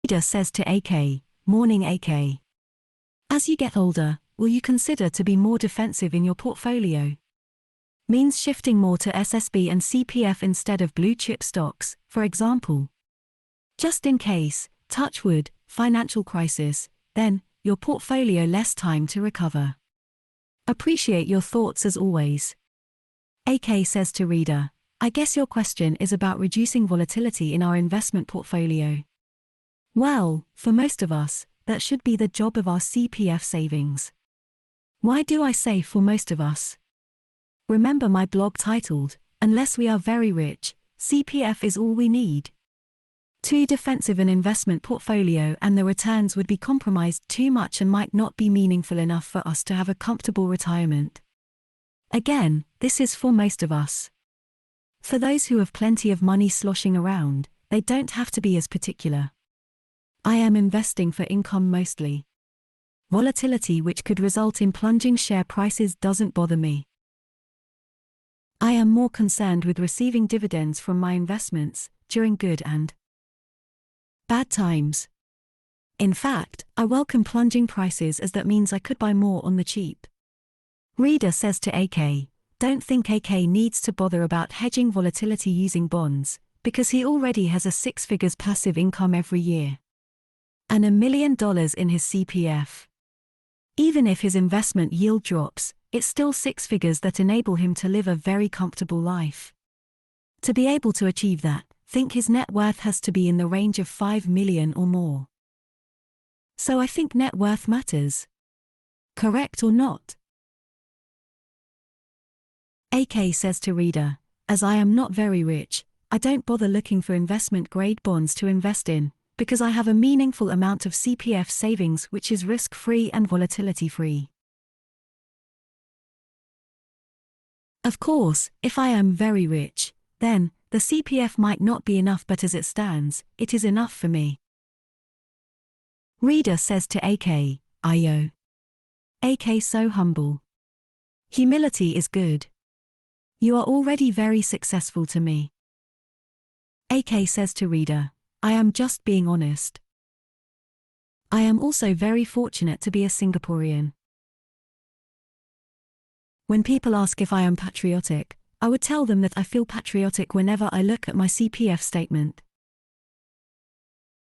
Reader says to AK, Morning AK. As you get older, will you consider to be more defensive in your portfolio? Means shifting more to SSB and CPF instead of blue chip stocks, for example. Just in case, touch wood, financial crisis, then, your portfolio less time to recover. Appreciate your thoughts as always. AK says to Reader, I guess your question is about reducing volatility in our investment portfolio. Well, for most of us, that should be the job of our CPF savings. Why do I say for most of us? Remember my blog titled, Unless We Are Very Rich, CPF is all we need. Too defensive an investment portfolio and the returns would be compromised too much and might not be meaningful enough for us to have a comfortable retirement. Again, this is for most of us. For those who have plenty of money sloshing around, they don't have to be as particular. I am investing for income mostly. Volatility which could result in plunging share prices doesn't bother me. I am more concerned with receiving dividends from my investments, during good and bad times. In fact, I welcome plunging prices as that means I could buy more on the cheap. Reader says to AK, don't think AK needs to bother about hedging volatility using bonds, because he already has a six figures passive income every year. And $1 million in his CPF. Even if his investment yield drops, it's still six figures that enable him to live a very comfortable life. To be able to achieve that, think his net worth has to be in the range of 5 million or more. So I think net worth matters. Correct or not? AK says to Reader, as I am not very rich, I don't bother looking for investment-grade bonds to invest in, because I have a meaningful amount of CPF savings which is risk-free and volatility-free. Of course, if I am very rich, then, the CPF might not be enough, but as it stands, it is enough for me. Reader says to AK, Ayo. AK so humble. Humility is good. You are already very successful to me. AK says to Reader, I am just being honest. I am also very fortunate to be a Singaporean. When people ask if I am patriotic, I would tell them that I feel patriotic whenever I look at my CPF statement.